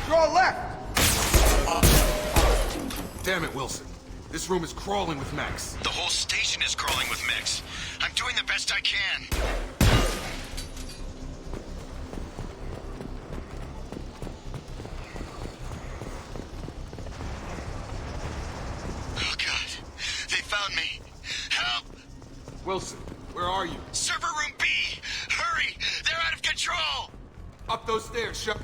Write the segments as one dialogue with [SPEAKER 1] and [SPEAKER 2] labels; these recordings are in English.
[SPEAKER 1] Draw left!
[SPEAKER 2] Damn it, Wilson. This room is crawling with mechs.
[SPEAKER 3] The whole station is crawling with mechs. I'm doing the best I can. Oh, God. They found me. Help!
[SPEAKER 2] Wilson, where are you?
[SPEAKER 3] Server room B! Hurry! They're out of control!
[SPEAKER 2] Up those stairs, Shep.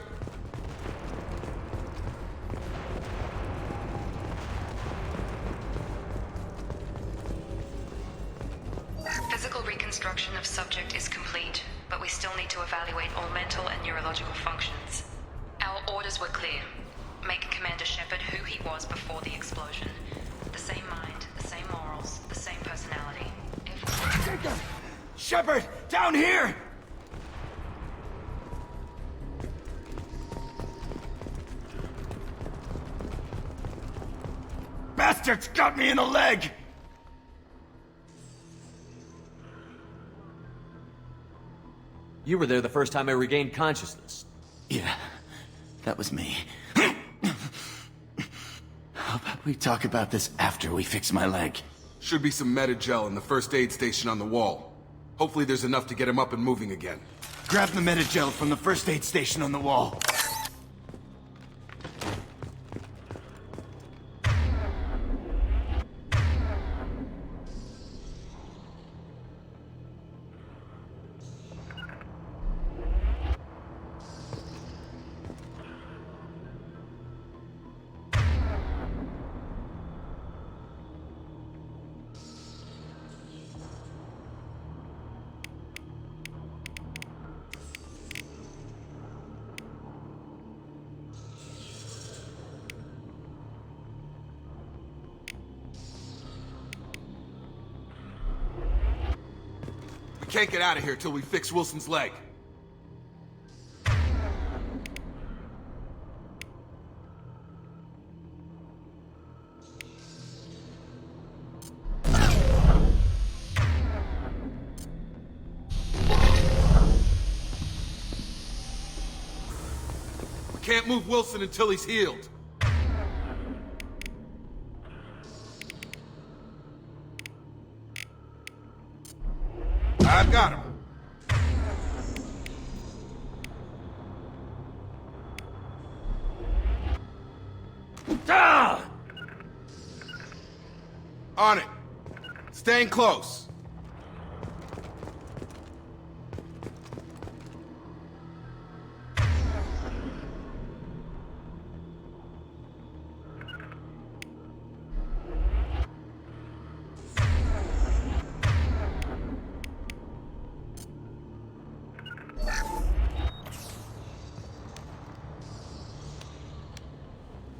[SPEAKER 4] Physical reconstruction of subject is complete, but we still need to evaluate all mental and neurological functions. Our orders were clear. Make Commander Shepard who he was before the explosion. The same mind, the same morals, the same personality.
[SPEAKER 1] Shepard! Down here! Bastards got me in the leg!
[SPEAKER 5] You were there the first time I regained consciousness.
[SPEAKER 1] Yeah, that was me. How about we talk about this after we fix my leg?
[SPEAKER 2] Should be some meta-gel in the first aid station on the wall. Hopefully there's enough to get him up and moving again.
[SPEAKER 1] Grab the meta-gel from the first aid station on the wall.
[SPEAKER 2] We can't get out of here till we fix Wilson's leg. We can't move Wilson until he's healed. I've got him.
[SPEAKER 1] Ah!
[SPEAKER 2] On it. Staying close.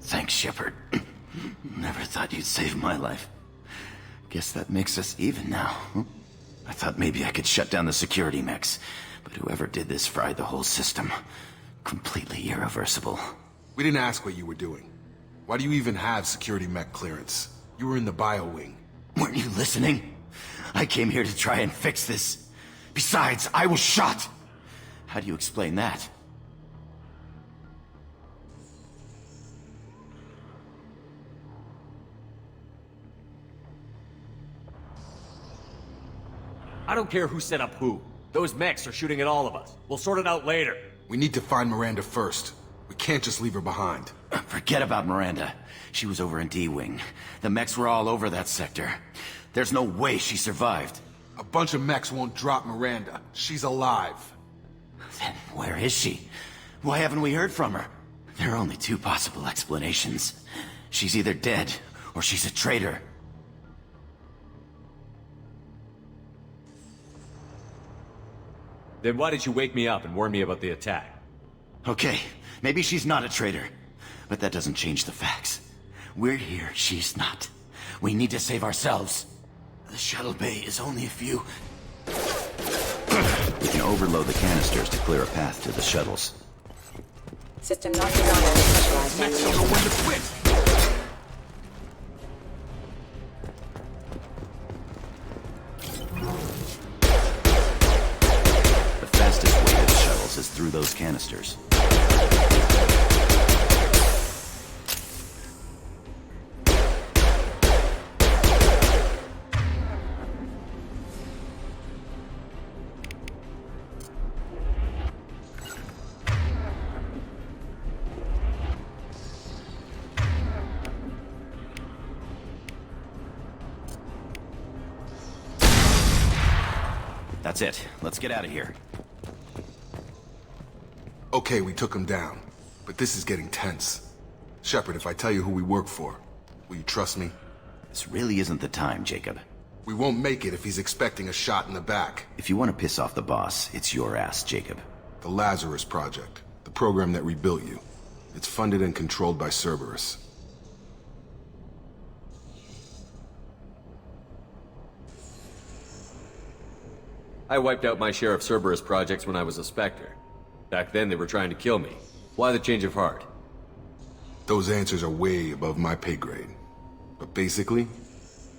[SPEAKER 1] Thanks, Shepard. Never thought you'd save my life. Guess that makes us even now. I thought maybe I could shut down the security mechs, but whoever did this fried the whole system. Completely irreversible.
[SPEAKER 2] We didn't ask what you were doing. Why do you even have security mech clearance? You were in the bio wing.
[SPEAKER 1] Weren't you listening? I came here to try and fix this. Besides, I was shot. How do you explain that?
[SPEAKER 5] I don't care who set up who. Those mechs are shooting at all of us. We'll sort it out later.
[SPEAKER 2] We need to find Miranda first. We can't just leave her behind.
[SPEAKER 1] Forget about Miranda. She was over in D-Wing. The mechs were all over that sector. There's no way she survived.
[SPEAKER 2] A bunch of mechs won't drop Miranda. She's alive.
[SPEAKER 1] Then where is she? Why haven't we heard from her? There are only two possible explanations. She's either dead, or she's a traitor.
[SPEAKER 5] Then why did you wake me up and warn me about the attack?
[SPEAKER 1] Okay, maybe she's not a traitor. But that doesn't change the facts. We're here, she's not. We need to save ourselves. The shuttle bay is only a few...
[SPEAKER 6] We can overload the canisters to clear a path to the shuttles.
[SPEAKER 7] System not designed for specialized
[SPEAKER 2] Mechs don't know
[SPEAKER 7] ammunition.
[SPEAKER 2] when to quit.
[SPEAKER 6] The fastest way to the shuttles is through those canisters.
[SPEAKER 1] That's it. Let's get out of here.
[SPEAKER 2] Okay, we took him down. But this is getting tense. Shepard, if I tell you who we work for, will you trust me?
[SPEAKER 1] This really isn't the time, Jacob.
[SPEAKER 2] We won't make it if he's expecting a shot in the back.
[SPEAKER 1] If you want to piss off the boss, it's your ass, Jacob.
[SPEAKER 2] The Lazarus Project, the program that rebuilt you. It's funded and controlled by Cerberus.
[SPEAKER 5] I wiped out my share of Cerberus projects when I was a Spectre. Back then they were trying to kill me. Why the change of heart?
[SPEAKER 2] Those answers are way above my pay grade. But basically,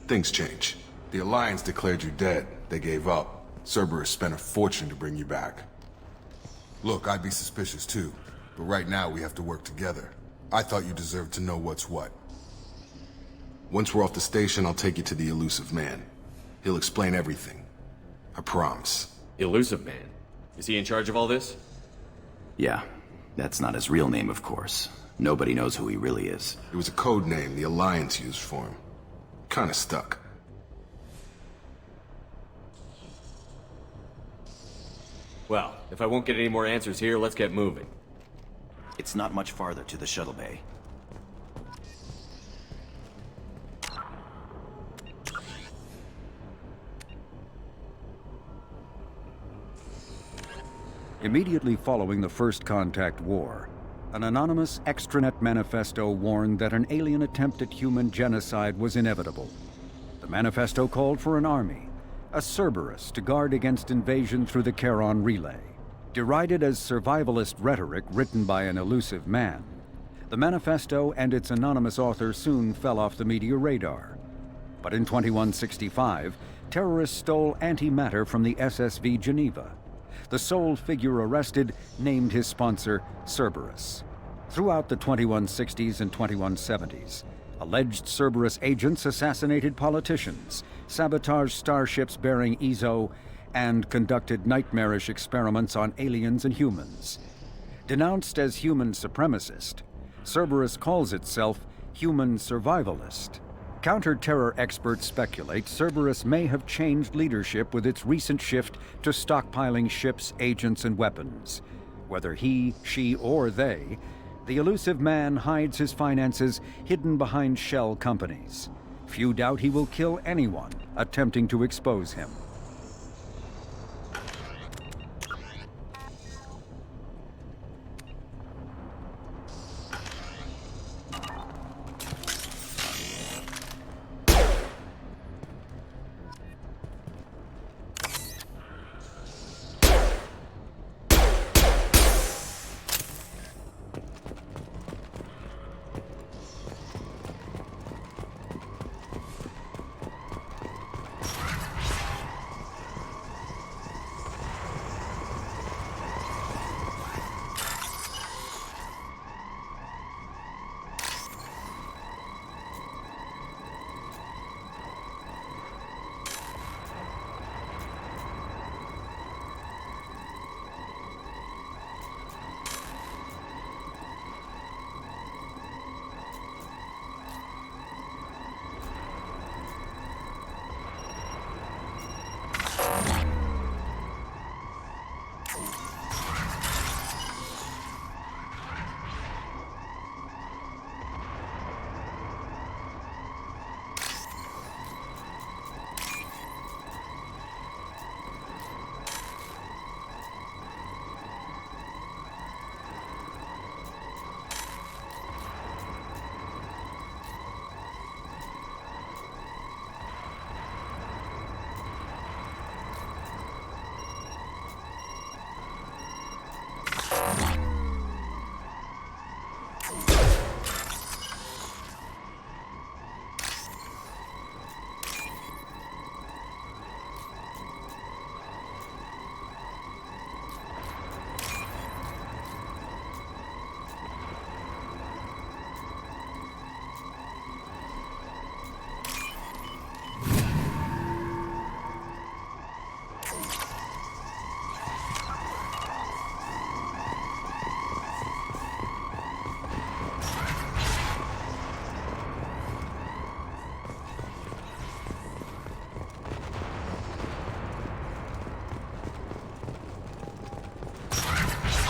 [SPEAKER 2] things change. The Alliance declared you dead. They gave up. Cerberus spent a fortune to bring you back. Look, I'd be suspicious too. But right now we have to work together. I thought you deserved to know what's what. Once we're off the station, I'll take you to the Elusive Man. He'll explain everything. I promise.
[SPEAKER 5] Elusive Man? Is he in charge of all this?
[SPEAKER 1] Yeah, that's not his real name, of course. Nobody knows who he really is.
[SPEAKER 2] It was a code name the Alliance used for him. Kinda stuck.
[SPEAKER 5] Well, if I won't get any more answers here, let's get moving.
[SPEAKER 1] It's not much farther to the shuttle bay.
[SPEAKER 8] Immediately following the First Contact War, an anonymous extranet manifesto warned that an alien attempt at human genocide was inevitable. The manifesto called for an army, a Cerberus, to guard against invasion through the Charon Relay. Derided as survivalist rhetoric written by an elusive man, the manifesto and its anonymous author soon fell off the media radar. But in 2165, terrorists stole antimatter from the SSV Geneva. The sole figure arrested named his sponsor Cerberus. Throughout the 2160s and 2170s, alleged Cerberus agents assassinated politicians, sabotaged starships bearing Ezo, and conducted nightmarish experiments on aliens and humans. Denounced as human supremacist, Cerberus calls itself human survivalist. Counter-terror experts speculate Cerberus may have changed leadership with its recent shift to stockpiling ships, agents, and weapons. Whether he, she, or they, the elusive man hides his finances hidden behind shell companies. Few doubt he will kill anyone attempting to expose him.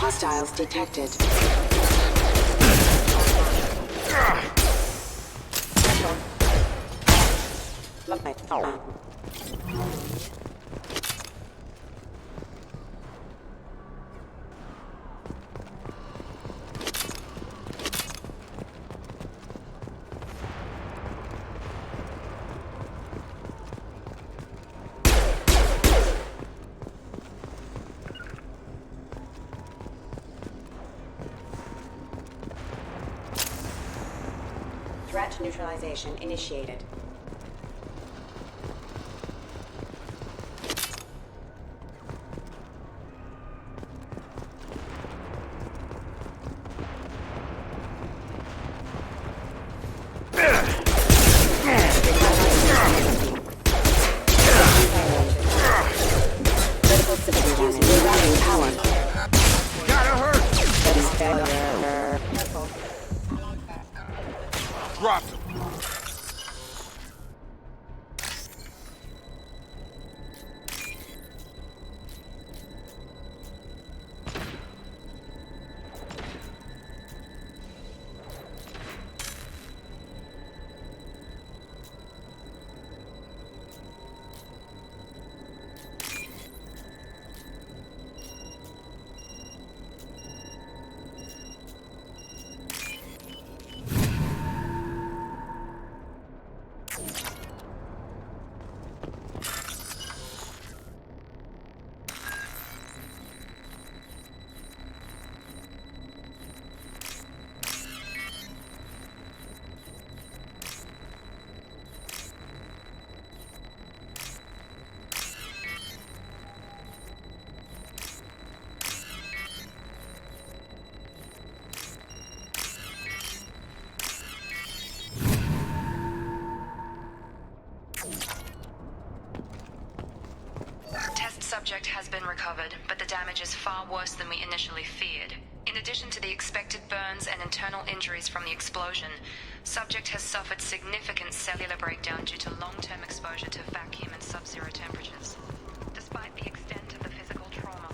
[SPEAKER 7] Hostiles detected. Threat neutralization initiated. Critical civilian using rerouting power.
[SPEAKER 2] Gotta hurt!
[SPEAKER 7] That is failure.
[SPEAKER 2] Dropped him.
[SPEAKER 4] Subject has been recovered, but the damage is far worse than we initially feared. In addition to the expected burns and internal injuries from the explosion, subject has suffered significant cellular breakdown due to long-term exposure to vacuum and sub-zero temperatures. Despite the extent of the physical trauma,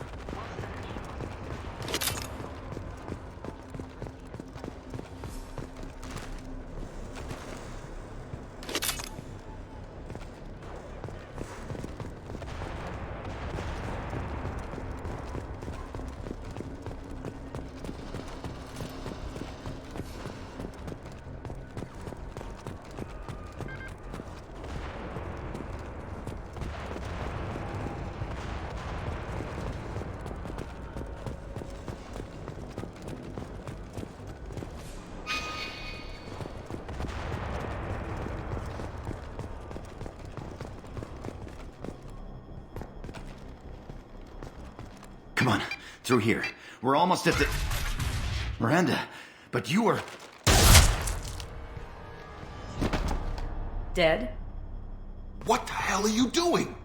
[SPEAKER 1] Come on, through here. We're almost at the... Miranda, but you were...
[SPEAKER 9] Dead?
[SPEAKER 2] What the hell are you doing?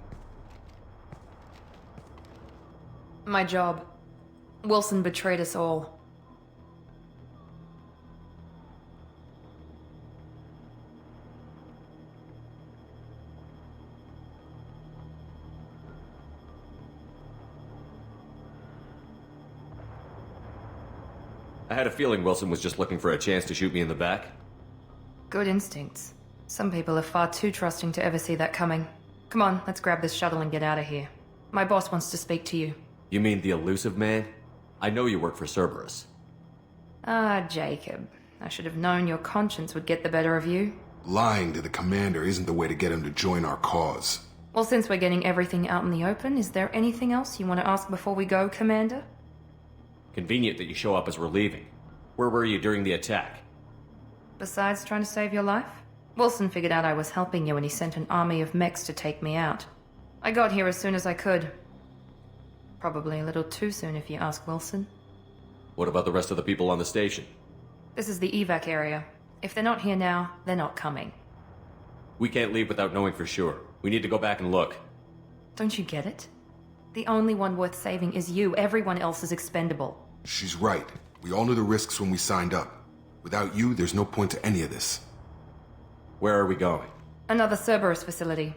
[SPEAKER 9] My job. Wilson betrayed us all.
[SPEAKER 5] I had a feeling Wilson was just looking for a chance to shoot me in the back.
[SPEAKER 9] Good instincts. Some people are far too trusting to ever see that coming. Come on, let's grab this shuttle and get out of here. My boss wants to speak to you.
[SPEAKER 5] You mean the elusive man? I know you work for Cerberus.
[SPEAKER 9] Ah, Jacob. I should have known your conscience would get the better of you.
[SPEAKER 2] Lying to the commander isn't the way to get him to join our cause.
[SPEAKER 9] Well, since we're getting everything out in the open, is there anything else you want to ask before we go, Commander?
[SPEAKER 5] Convenient that you show up as we're leaving. Where were you during the attack?
[SPEAKER 9] Besides trying to save your life? Wilson figured out I was helping you and he sent an army of mechs to take me out. I got here as soon as I could. Probably a little too soon if you ask Wilson.
[SPEAKER 5] What about the rest of the people on the station?
[SPEAKER 9] This is the evac area. If they're not here now, they're not coming.
[SPEAKER 5] We can't leave without knowing for sure. We need to go back and look.
[SPEAKER 9] Don't you get it? The only one worth saving is you. Everyone else is expendable.
[SPEAKER 2] She's right. We all knew the risks when we signed up. Without you, there's no point to any of this.
[SPEAKER 5] Where are we going?
[SPEAKER 9] Another Cerberus facility.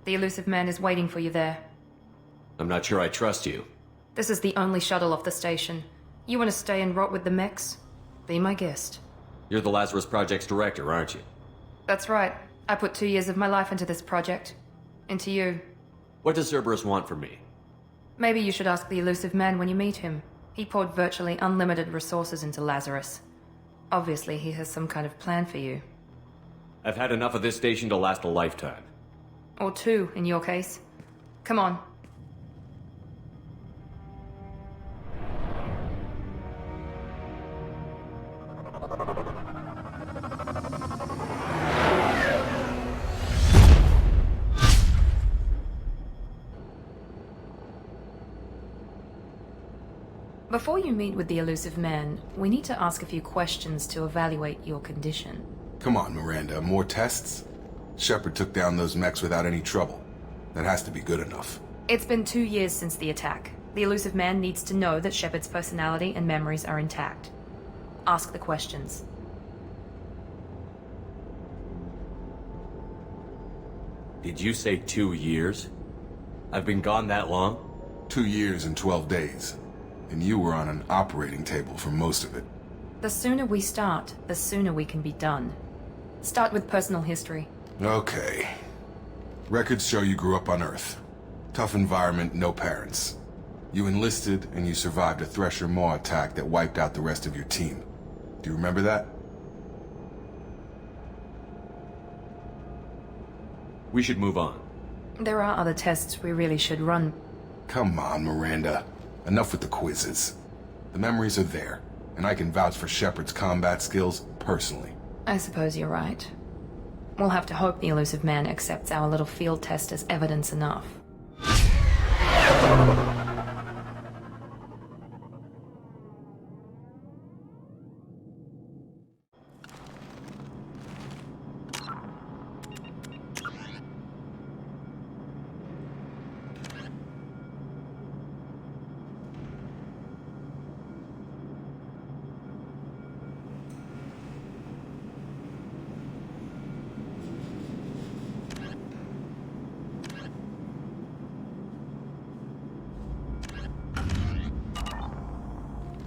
[SPEAKER 9] The elusive man is waiting for you there.
[SPEAKER 5] I'm not sure I trust you.
[SPEAKER 9] This is the only shuttle off the station. You want to stay and rot with the mechs? Be my guest.
[SPEAKER 5] You're the Lazarus Project's director, aren't you?
[SPEAKER 9] That's right. I put 2 years of my life into this project. Into you.
[SPEAKER 5] What does Cerberus want from me?
[SPEAKER 9] Maybe you should ask the elusive man when you meet him. He poured virtually unlimited resources into Lazarus. Obviously, he has some kind of plan for you.
[SPEAKER 5] I've had enough of this station to last a lifetime.
[SPEAKER 9] Or 2, in your case. Come on. Before you meet with the elusive man, we need to ask a few questions to evaluate your condition.
[SPEAKER 2] Come on, Miranda, more tests? Shepard took down those mechs without any trouble. That has to be good enough.
[SPEAKER 9] It's been 2 years since the attack. The elusive man needs to know that Shepard's personality and memories are intact. Ask the questions.
[SPEAKER 5] Did you say 2 years? I've been gone that long?
[SPEAKER 2] 2 years and 12 days. And you were on an operating table for most of it.
[SPEAKER 9] The sooner we start, the sooner we can be done. Start with personal history.
[SPEAKER 2] Okay. Records show you grew up on Earth. Tough environment, no parents. You enlisted and you survived a Thresher Maw attack that wiped out the rest of your team. Do you remember that?
[SPEAKER 5] We should move on.
[SPEAKER 9] There are other tests we really should run.
[SPEAKER 2] Come on, Miranda. Enough with the quizzes. The memories are there, and I can vouch for Shepard's combat skills personally.
[SPEAKER 9] I suppose you're right. We'll have to hope the elusive man accepts our little field test as evidence enough.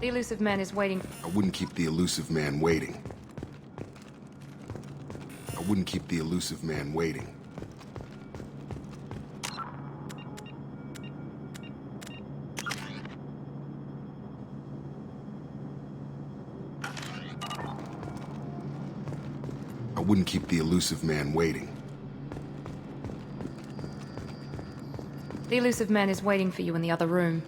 [SPEAKER 9] The elusive man is waiting.
[SPEAKER 2] I wouldn't keep the elusive man waiting. I wouldn't keep the elusive man waiting. I wouldn't keep the elusive man waiting.
[SPEAKER 9] The elusive man is waiting for you in the other room.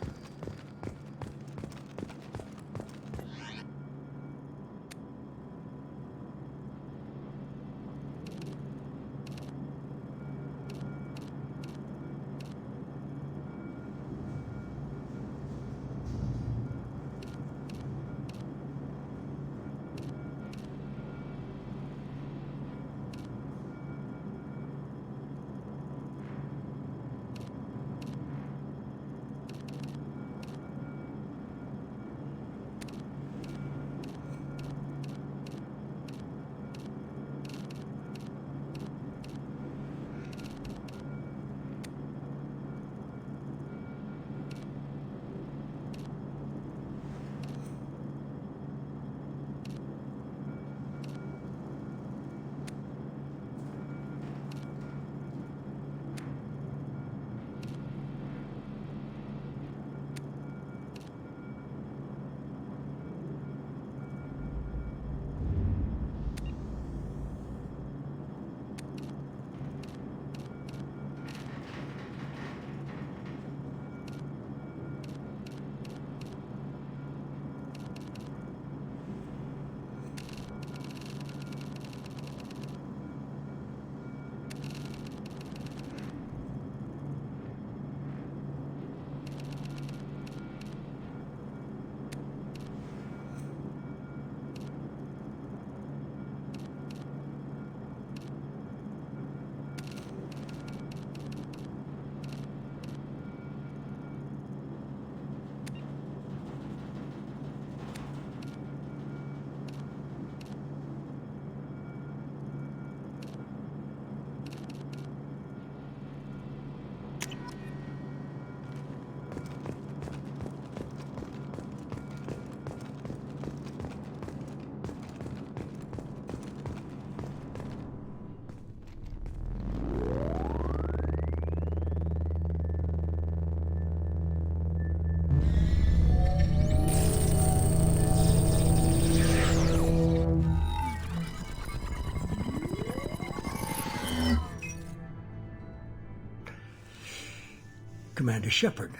[SPEAKER 10] Commander Shepard.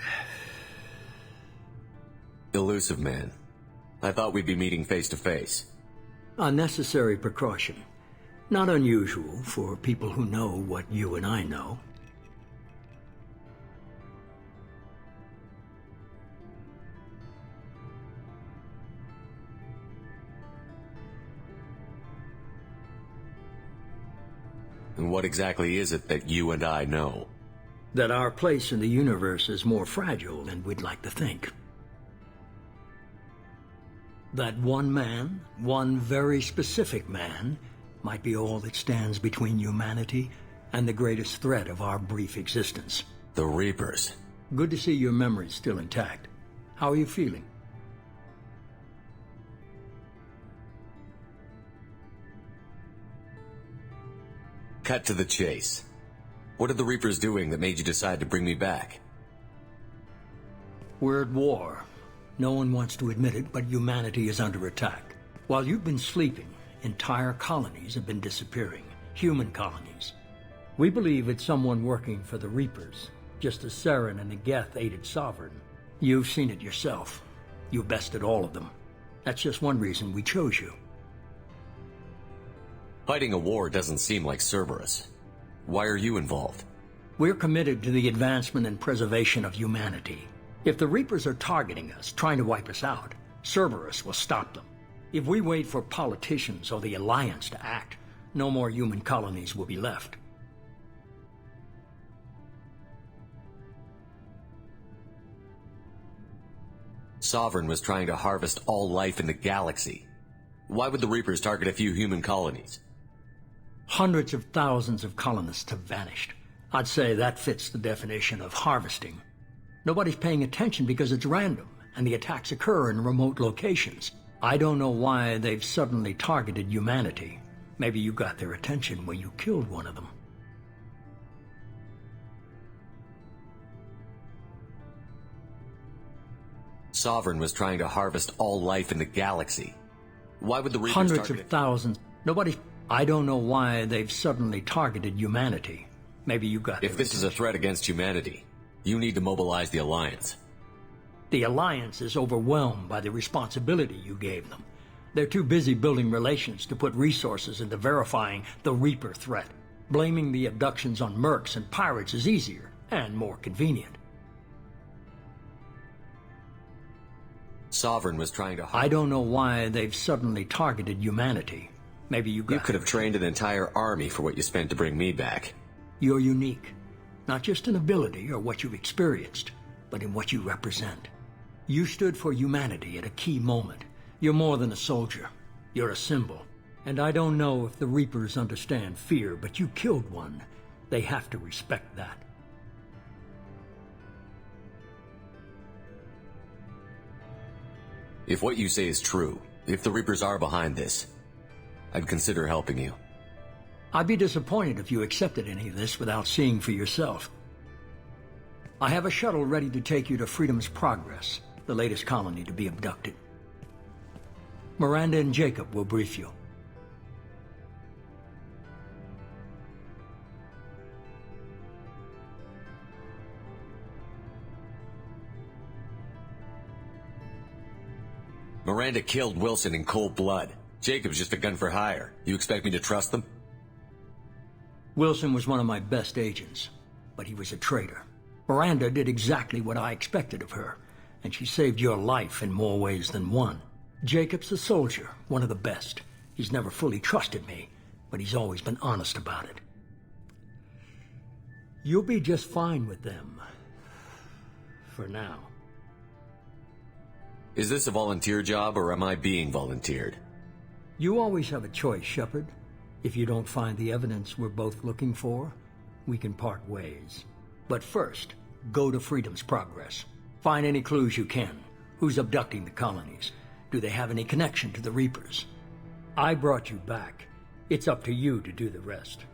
[SPEAKER 5] Elusive man. I thought we'd be meeting face to face.
[SPEAKER 10] A necessary precaution. Not unusual for people who know what you and I know.
[SPEAKER 5] And what exactly is it that you and I know?
[SPEAKER 10] That our place in the universe is more fragile than we'd like to think. That one man, one very specific man, might be all that stands between humanity and the greatest threat of our brief existence.
[SPEAKER 5] The Reapers.
[SPEAKER 10] Good to see your memory's still intact. How are you feeling?
[SPEAKER 5] Cut to the chase. What are the Reapers doing that made you decide to bring me back?
[SPEAKER 10] We're at war. No one wants to admit it, but humanity is under attack. While you've been sleeping, entire colonies have been disappearing. Human colonies. We believe it's someone working for the Reapers, just as Saren and the Geth aided Sovereign. You've seen it yourself. You bested all of them. That's just one reason we chose you.
[SPEAKER 5] Fighting a war doesn't seem like Cerberus. Why are you involved?
[SPEAKER 10] We're committed to the advancement and preservation of humanity. If the Reapers are targeting us, trying to wipe us out, Cerberus will stop them. If we wait for politicians or the Alliance to act, no more human colonies will be left.
[SPEAKER 5] Sovereign was trying to harvest all life in the galaxy. Why would the Reapers target a few human colonies?
[SPEAKER 10] Hundreds of thousands of colonists have vanished. I'd say that fits the definition of harvesting. Nobody's paying attention because it's random, and the attacks occur in remote locations. I don't know why they've suddenly targeted humanity. Maybe you got their attention when you killed one of them.
[SPEAKER 5] Sovereign was trying to harvest all life in the galaxy. Why would the Reapers
[SPEAKER 10] Hundreds
[SPEAKER 5] target
[SPEAKER 10] of thousands. I don't know why they've suddenly targeted humanity. Maybe you got
[SPEAKER 5] If this is a threat against humanity, you need to mobilize the Alliance.
[SPEAKER 10] The Alliance is overwhelmed by the responsibility you gave them. They're too busy building relations to put resources into verifying the Reaper threat. Blaming the abductions on mercs and pirates is easier and more convenient.
[SPEAKER 5] Sovereign was trying to
[SPEAKER 10] I don't know why they've suddenly targeted humanity. Maybe you
[SPEAKER 5] could have trained an entire army for what you spent to bring me back.
[SPEAKER 10] You're unique. Not just in ability or what you've experienced, but in what you represent. You stood for humanity at a key moment. You're more than a soldier. You're a symbol. And I don't know if the Reapers understand fear, but you killed one. They have to respect that.
[SPEAKER 5] If what you say is true, if the Reapers are behind this, I'd consider helping you.
[SPEAKER 10] I'd be disappointed if you accepted any of this without seeing for yourself. I have a shuttle ready to take you to Freedom's Progress, the latest colony to be abducted. Miranda and Jacob will brief you.
[SPEAKER 5] Miranda killed Wilson in cold blood. Jacob's just a gun for hire. You expect me to trust them?
[SPEAKER 10] Wilson was one of my best agents, but he was a traitor. Miranda did exactly what I expected of her, and she saved your life in more ways than one. Jacob's a soldier, one of the best. He's never fully trusted me, but he's always been honest about it. You'll be just fine with them. For now.
[SPEAKER 5] Is this a volunteer job, or am I being volunteered?
[SPEAKER 10] You always have a choice, Shepard. If you don't find the evidence we're both looking for, we can part ways. But first, go to Freedom's Progress. Find any clues you can. Who's abducting the colonies? Do they have any connection to the Reapers? I brought you back. It's up to you to do the rest.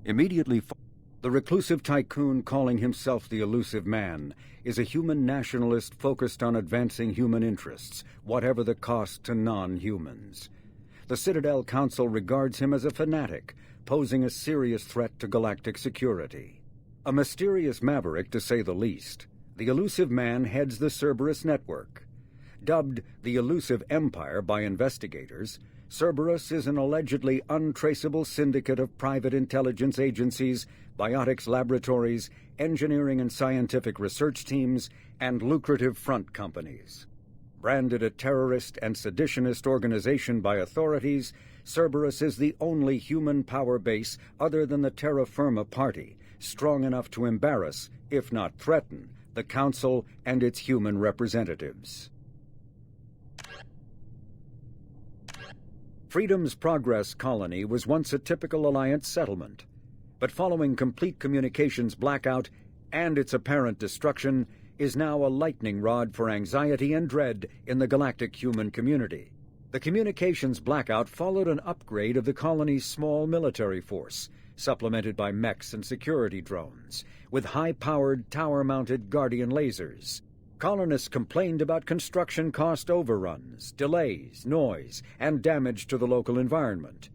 [SPEAKER 8] Immediately, the reclusive tycoon calling himself the Elusive Man is a human nationalist focused on advancing human interests, whatever the cost to non-humans. The Citadel Council regards him as a fanatic, posing a serious threat to galactic security. A mysterious maverick, to say the least, the Elusive Man heads the Cerberus network. Dubbed the Elusive Empire by investigators, Cerberus is an allegedly untraceable syndicate of private intelligence agencies, biotics laboratories, engineering and scientific research teams, and lucrative front companies. Branded a terrorist and seditionist organization by authorities, Cerberus is the only human power base other than the Terra Firma Party, strong enough to embarrass, if not threaten, the Council and its human representatives. Freedom's Progress colony was once a typical Alliance settlement, but following complete communications blackout and its apparent destruction, is now a lightning rod for anxiety and dread in the galactic human community. The communications blackout followed an upgrade of the colony's small military force, supplemented by mechs and security drones, with high-powered, tower-mounted Guardian lasers. Colonists complained about construction cost overruns, delays, noise, and damage to the local environment.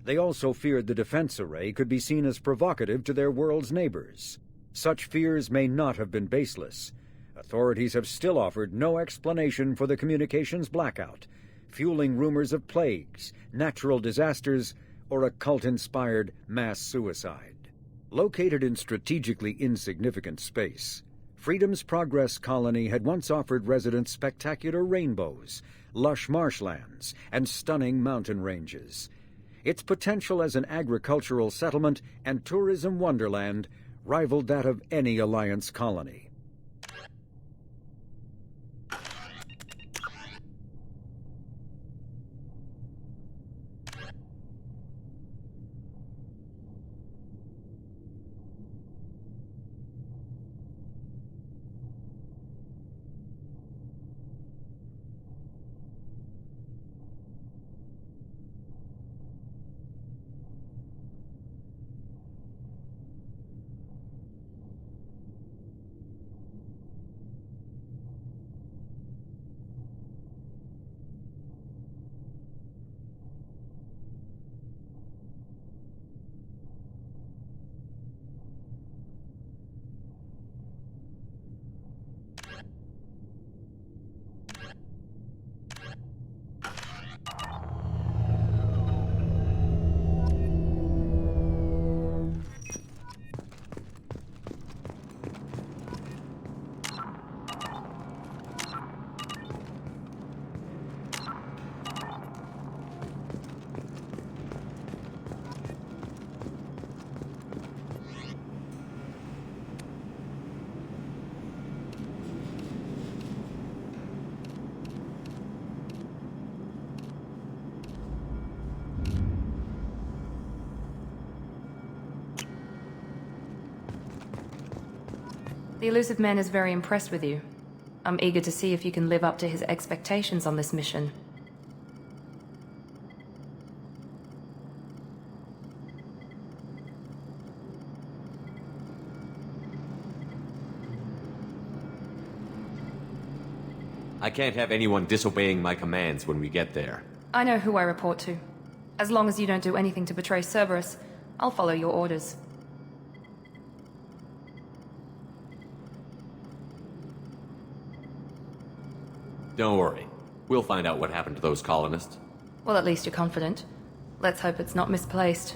[SPEAKER 8] They also feared the defense array could be seen as provocative to their world's neighbors. Such fears may not have been baseless. Authorities have still offered no explanation for the communications blackout, fueling rumors of plagues, natural disasters, or a cult-inspired mass suicide. Located in strategically insignificant space, Freedom's Progress colony had once offered residents spectacular rainbows, lush marshlands, and stunning mountain ranges. Its potential as an agricultural settlement and tourism wonderland rivaled that of any Alliance colony.
[SPEAKER 9] The Elusive Man is very impressed with you. I'm eager to see if you can live up to his expectations on this mission.
[SPEAKER 5] I can't have anyone disobeying my commands when we get there.
[SPEAKER 9] I know who I report to. As long as you don't do anything to betray Cerberus, I'll follow your orders.
[SPEAKER 5] Don't worry. We'll find out what happened to those colonists.
[SPEAKER 9] Well, at least you're confident. Let's hope it's not misplaced.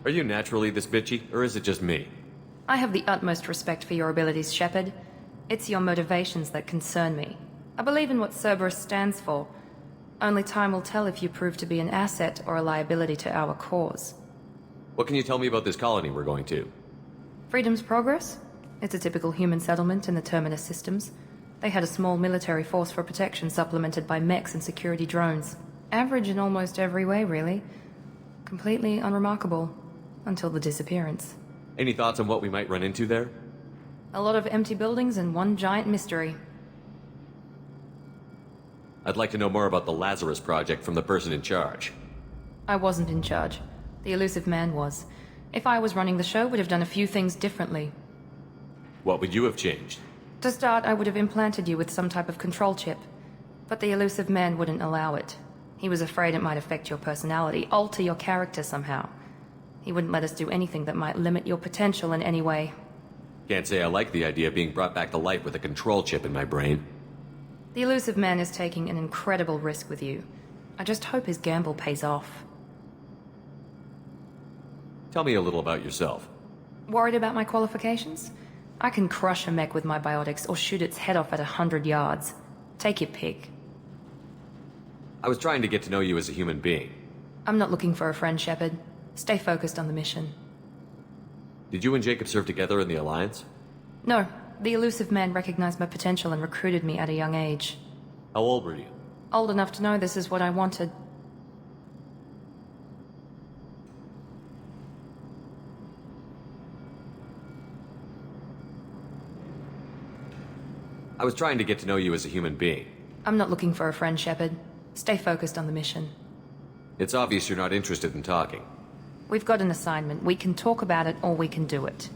[SPEAKER 5] Are you naturally this bitchy, or is it just me?
[SPEAKER 9] I have the utmost respect for your abilities, Shepard. It's your motivations that concern me. I believe in what Cerberus stands for. Only time will tell if you prove to be an asset or a liability to our cause.
[SPEAKER 5] What can you tell me about this colony we're going to?
[SPEAKER 9] Freedom's Progress? It's a typical human settlement in the Terminus systems. They had a small military force for protection supplemented by mechs and security drones. Average in almost every way, really. Completely unremarkable. Until the disappearance.
[SPEAKER 5] Any thoughts on what we might run into there?
[SPEAKER 9] A lot of empty buildings and one giant mystery.
[SPEAKER 5] I'd like to know more about the Lazarus Project from the person in charge.
[SPEAKER 9] I wasn't in charge. The elusive man was. If I was running the show, would have done a few things differently.
[SPEAKER 5] What would you have changed?
[SPEAKER 9] To start, I would have implanted you with some type of control chip. But the elusive man wouldn't allow it. He was afraid it might affect your personality, alter your character somehow. He wouldn't let us do anything that might limit your potential in any way.
[SPEAKER 5] Can't say I like the idea of being brought back to life with a control chip in my brain.
[SPEAKER 9] The elusive man is taking an incredible risk with you. I just hope his gamble pays off.
[SPEAKER 5] Tell me a little about yourself.
[SPEAKER 9] Worried about my qualifications? I can crush a mech with my biotics or shoot its head off at 100 yards. Take your pick.
[SPEAKER 5] I was trying to get to know you as a human being.
[SPEAKER 9] I'm not looking for a friend, Shepard. Stay focused on the mission.
[SPEAKER 5] Did you and Jacob serve together in the Alliance?
[SPEAKER 9] No, the elusive man recognized my potential and recruited me at a young age.
[SPEAKER 5] How old were you?
[SPEAKER 9] Old enough to know this is what I wanted.
[SPEAKER 5] I was trying to get to know you as a human being.
[SPEAKER 9] I'm not looking for a friend, Shepard. Stay focused on the mission.
[SPEAKER 5] It's obvious you're not interested in talking.
[SPEAKER 9] We've got an assignment. We can talk about it or we can do it.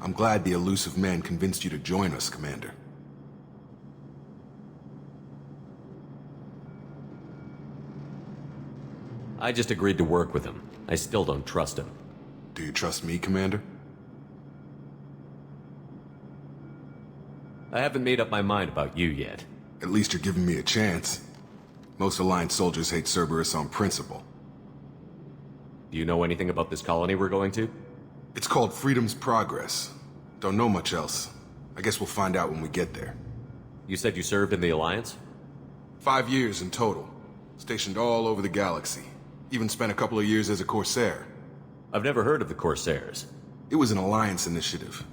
[SPEAKER 2] I'm glad the elusive man convinced you to join us, Commander.
[SPEAKER 5] I just agreed to work with him. I still don't trust him.
[SPEAKER 2] Do you trust me, Commander?
[SPEAKER 5] I haven't made up my mind about you yet.
[SPEAKER 2] At least you're giving me a chance. Most Alliance soldiers hate Cerberus on principle.
[SPEAKER 5] Do you know anything about this colony we're going to?
[SPEAKER 2] It's called Freedom's Progress. Don't know much else. I guess we'll find out when we get there.
[SPEAKER 5] You said you served in the Alliance?
[SPEAKER 2] 5 years in total. Stationed all over the galaxy. Even spent a couple of years as a Corsair.
[SPEAKER 5] I've never heard of the Corsairs.
[SPEAKER 2] It was an Alliance initiative.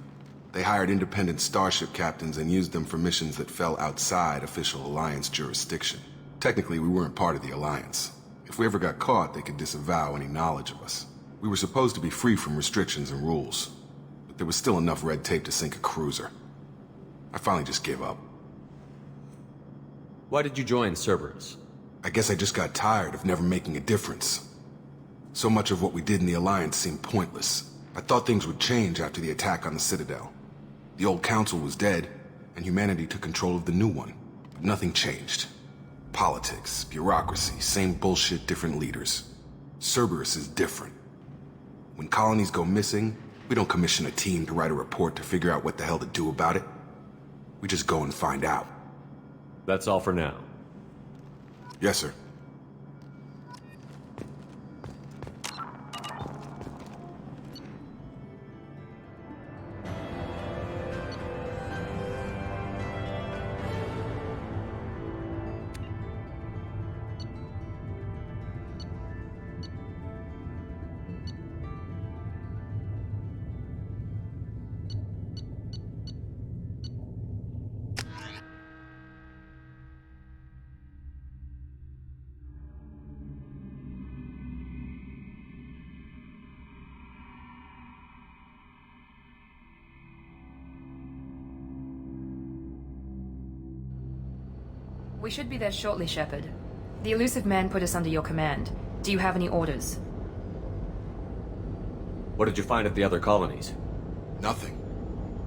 [SPEAKER 2] They hired independent starship captains and used them for missions that fell outside official Alliance jurisdiction. Technically, we weren't part of the Alliance. If we ever got caught, they could disavow any knowledge of us. We were supposed to be free from restrictions and rules. But there was still enough red tape to sink a cruiser. I finally just gave up.
[SPEAKER 5] Why did you join Cerberus?
[SPEAKER 2] I guess I just got tired of never making a difference. So much of what we did in the Alliance seemed pointless. I thought things would change after the attack on the Citadel. The old council was dead, and humanity took control of the new one. But nothing changed. Politics, bureaucracy, same bullshit, different leaders. Cerberus is different. When colonies go missing, we don't commission a team to write a report to figure out what the hell to do about it. We just go and find out.
[SPEAKER 5] That's all for now.
[SPEAKER 2] Yes, sir.
[SPEAKER 9] We should be there shortly, Shepard. The elusive man put us under your command. Do you have any orders?
[SPEAKER 5] What did you find at the other colonies?
[SPEAKER 2] Nothing.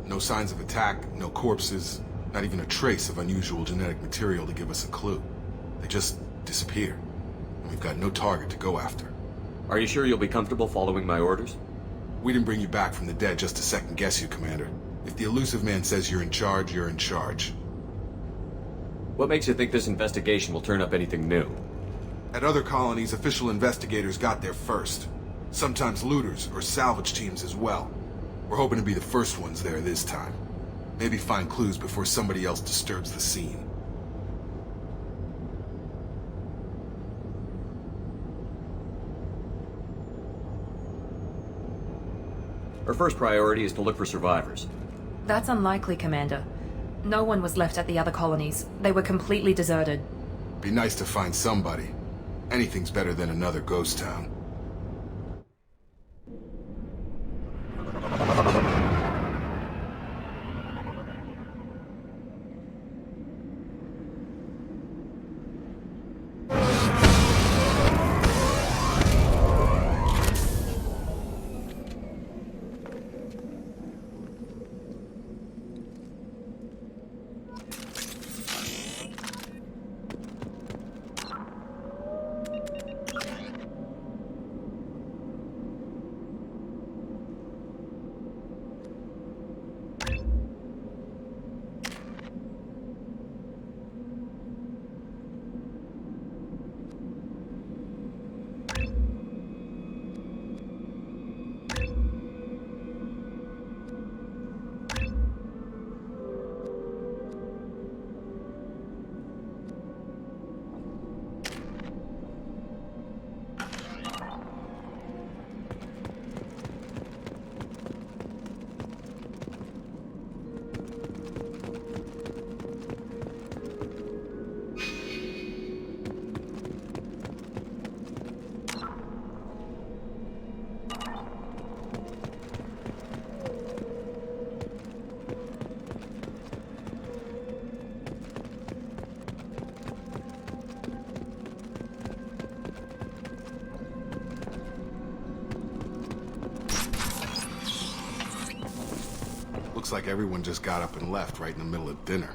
[SPEAKER 2] No signs of attack, no corpses, not even a trace of unusual genetic material to give us a clue. They just disappear. And we've got no target to go after.
[SPEAKER 5] Are you sure you'll be comfortable following my orders?
[SPEAKER 2] We didn't bring you back from the dead just to second guess you, Commander. If the elusive man says you're in charge, you're in charge.
[SPEAKER 5] What makes you think this investigation will turn up anything new?
[SPEAKER 2] At other colonies, official investigators got there first. Sometimes looters or salvage teams as well. We're hoping to be the first ones there this time. Maybe find clues before somebody else disturbs the scene.
[SPEAKER 5] Our first priority is to look for survivors.
[SPEAKER 9] That's unlikely, Commander. No one was left at the other colonies. They were completely deserted.
[SPEAKER 2] Be nice to find somebody. Anything's better than another ghost town. Looks like everyone just got up and left right in the middle of dinner.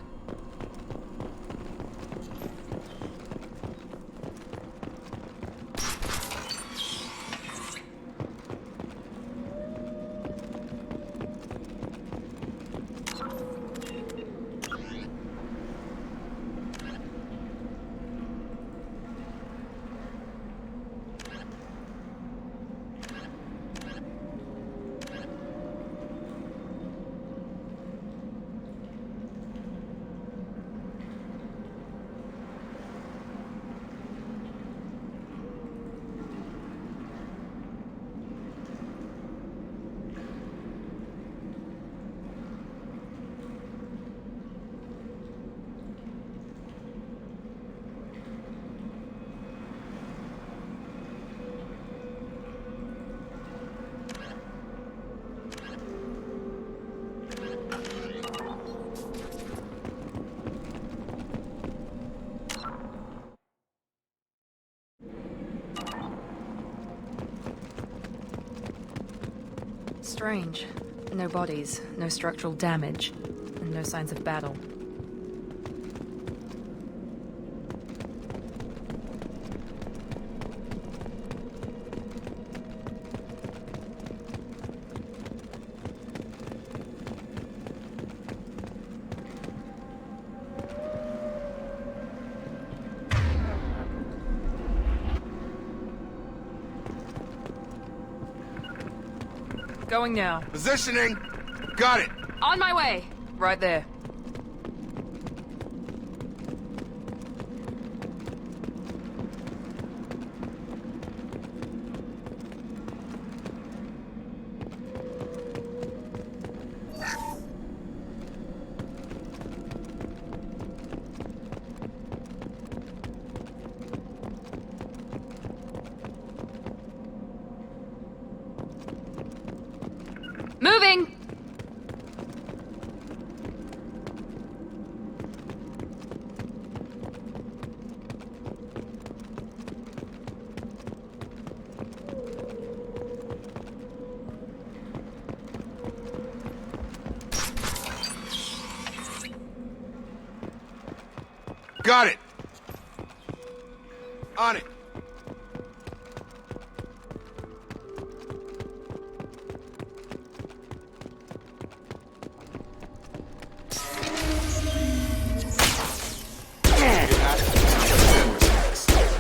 [SPEAKER 9] Strange. No bodies, no structural damage, and no signs of battle. Going now.
[SPEAKER 2] Positioning! Got it!
[SPEAKER 9] On my way! Right there. Moving!
[SPEAKER 2] Got it! On it!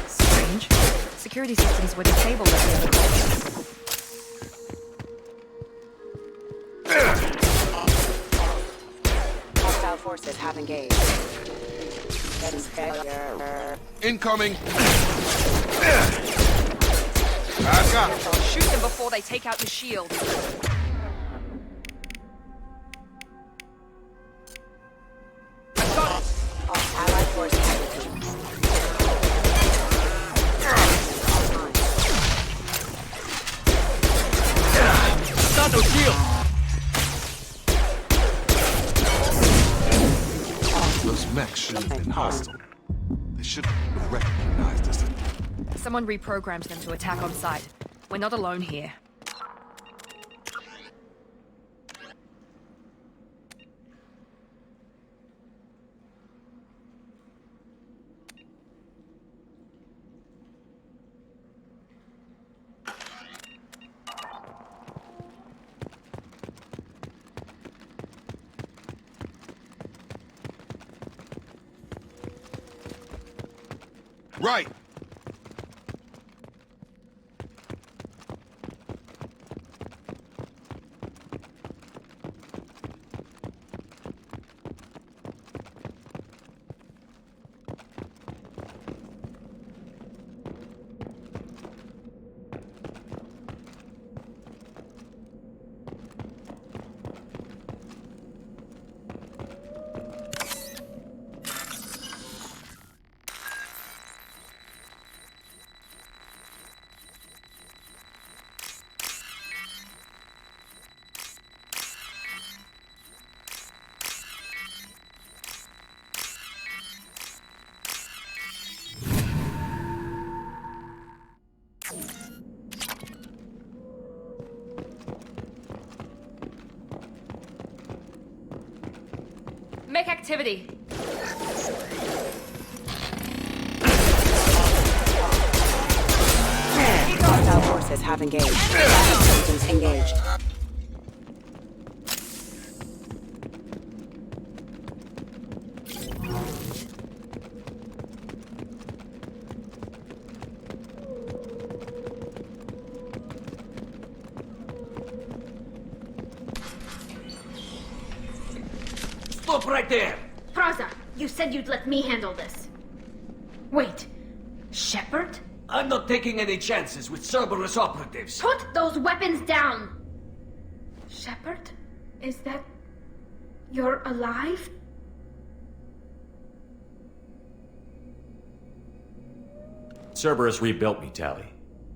[SPEAKER 9] Strange. Security systems were disabled at the other colonies.
[SPEAKER 7] Hostile forces have engaged. That is failure.
[SPEAKER 2] Incoming! Back up!
[SPEAKER 9] Shoot them before they take out your shield.
[SPEAKER 2] shouldn't have been hostile. They should have recognized us.
[SPEAKER 9] Someone reprogrammed them to attack on sight. We're not alone here.
[SPEAKER 2] Right!
[SPEAKER 9] Mech activity.
[SPEAKER 7] Hostile forces have engaged. Intelligence engaged.
[SPEAKER 11] Stop right there!
[SPEAKER 12] Praza, you said you'd let me handle this. Wait, Shepard?
[SPEAKER 11] I'm not taking any chances with Cerberus operatives.
[SPEAKER 12] Put those weapons down! Shepard? Is that... you're alive?
[SPEAKER 5] Cerberus rebuilt me, Tally.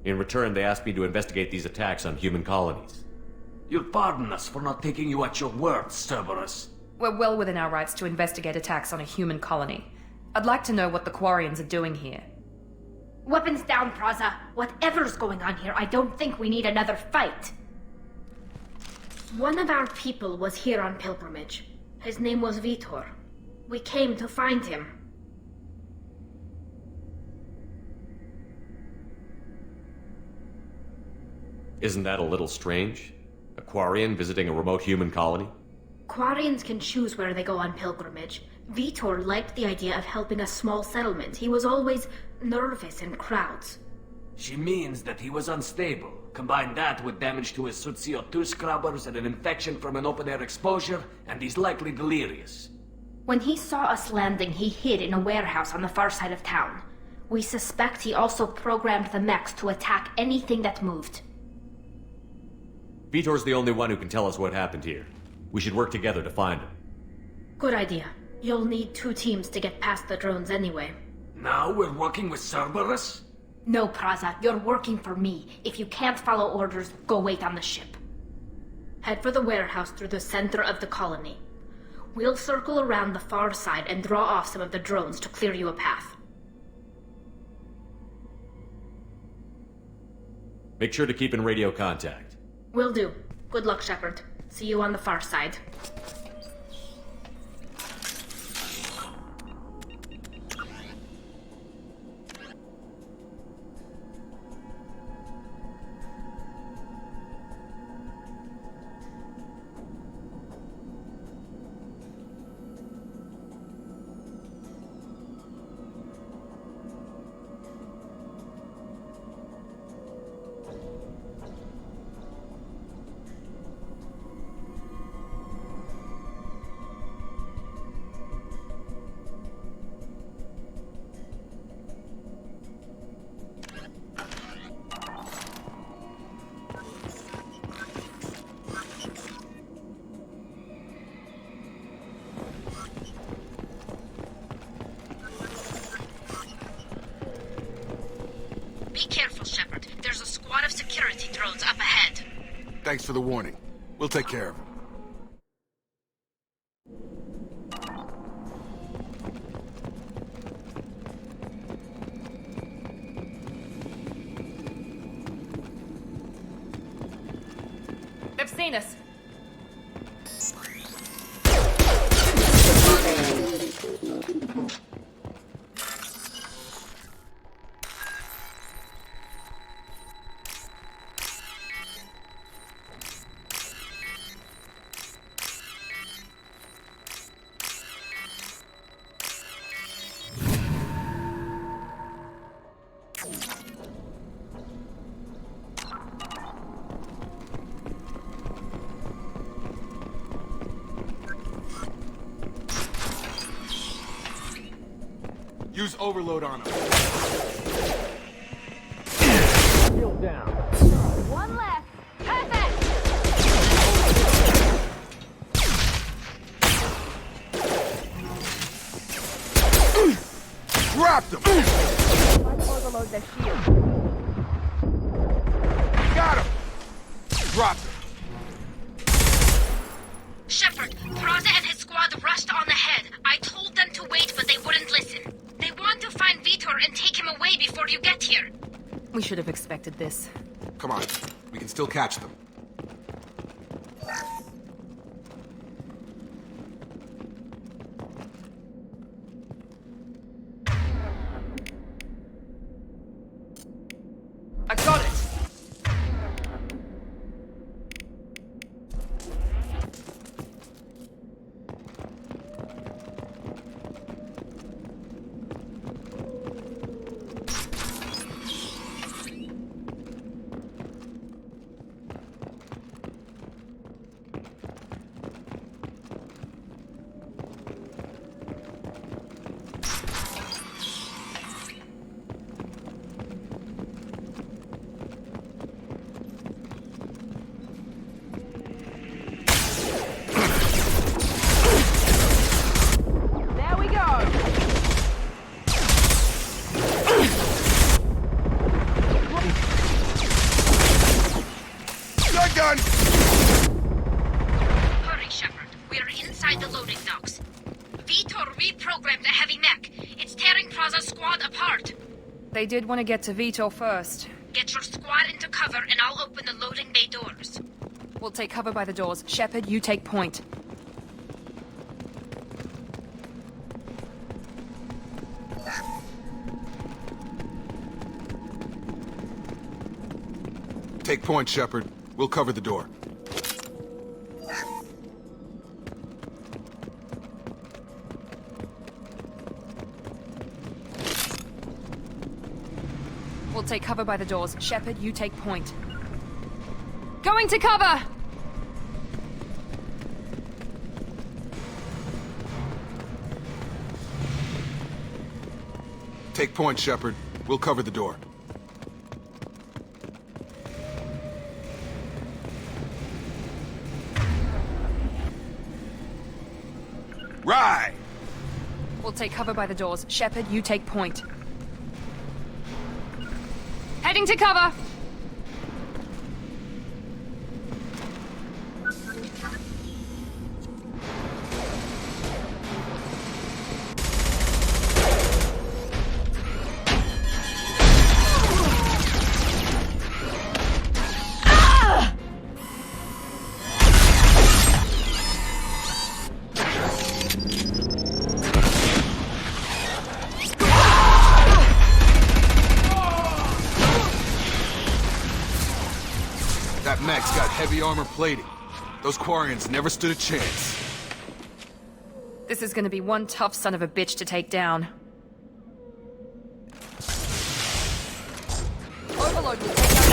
[SPEAKER 5] In return, they asked me to investigate these attacks on human colonies.
[SPEAKER 11] You'll pardon us for not taking you at your word, Cerberus.
[SPEAKER 9] We're well within our rights to investigate attacks on a human colony. I'd like to know what the Quarians are doing here.
[SPEAKER 12] Weapons down, Praza. Whatever's going on here, I don't think we need another fight. One of our people was here on pilgrimage. His name was Vitor. We came to find him.
[SPEAKER 5] Isn't that a little strange? A Quarian visiting a remote human colony?
[SPEAKER 12] Quarians can choose where they go on pilgrimage. Vitor liked the idea of helping a small settlement. He was always nervous in crowds.
[SPEAKER 11] She means that he was unstable. Combine that with damage to his CO2 scrubbers and an infection from an open-air exposure, and he's likely delirious.
[SPEAKER 12] When he saw us landing, he hid in a warehouse on the far side of town. We suspect he also programmed the mechs to attack anything that moved.
[SPEAKER 5] Vitor's the only one who can tell us what happened here. We should work together to find him.
[SPEAKER 12] Good idea. You'll need 2 teams to get past the drones anyway.
[SPEAKER 11] Now we're working with Cerberus?
[SPEAKER 12] No, Praza, you're working for me. If you can't follow orders, go wait on the ship. Head for the warehouse through the center of the colony. We'll circle around the far side and draw off some of the drones to clear you a path.
[SPEAKER 5] Make sure to keep in radio contact.
[SPEAKER 12] Will do. Good luck, Shepard. See you on the far side. Be careful, Shepard. There's a squad of security drones up ahead.
[SPEAKER 2] Thanks for the warning. We'll take care of it.
[SPEAKER 9] contain us.
[SPEAKER 2] Use overload on him.
[SPEAKER 11] Shield down.
[SPEAKER 12] One left. Perfect!
[SPEAKER 2] Dropped him!
[SPEAKER 7] Overload the shield.
[SPEAKER 2] Got him! Dropped him.
[SPEAKER 12] Shepard, Praza and his squad rushed on ahead. I told them to wait, but they wouldn't listen. They want to find Vitor and take him away before you get here.
[SPEAKER 9] We should have expected this.
[SPEAKER 2] Come on, we can still catch them.
[SPEAKER 9] I got it!
[SPEAKER 12] Hurry, Shepard. We are inside the loading docks. Vitor reprogrammed a heavy mech. It's tearing Praza's squad apart.
[SPEAKER 9] They did want to get to Vitor first.
[SPEAKER 12] Get your squad into cover and I'll open the loading bay doors.
[SPEAKER 9] We'll take cover by the doors. Shepard, you take point.
[SPEAKER 2] Take point, Shepard. We'll cover the door.
[SPEAKER 9] We'll take cover by the doors. Shepard, you take point. Going to cover!
[SPEAKER 2] Take point, Shepard. We'll cover the door. Right!
[SPEAKER 9] We'll take cover by the doors. Shepard, you take point. Heading to cover!
[SPEAKER 2] That mech's got heavy armor plating. Those Quarians never stood a chance.
[SPEAKER 9] This is gonna be one tough son of a bitch to take down. Overload will take out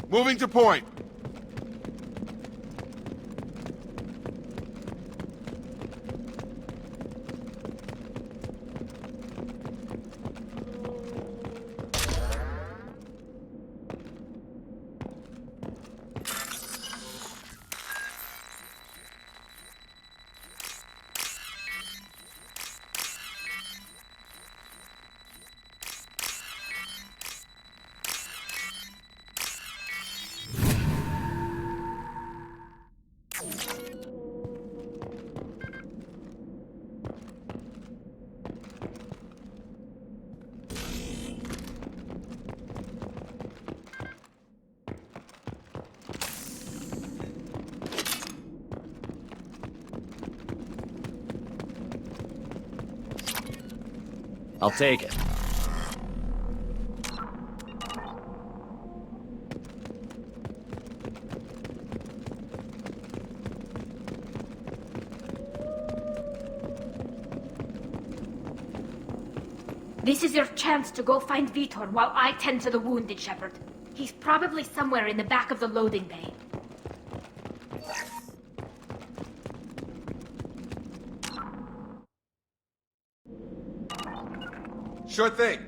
[SPEAKER 2] Moving to point.
[SPEAKER 13] I'll take it.
[SPEAKER 12] This is your chance to go find Vitor while I tend to the wounded, Shepard. He's probably somewhere in the back of the loading bay.
[SPEAKER 2] Sure thing.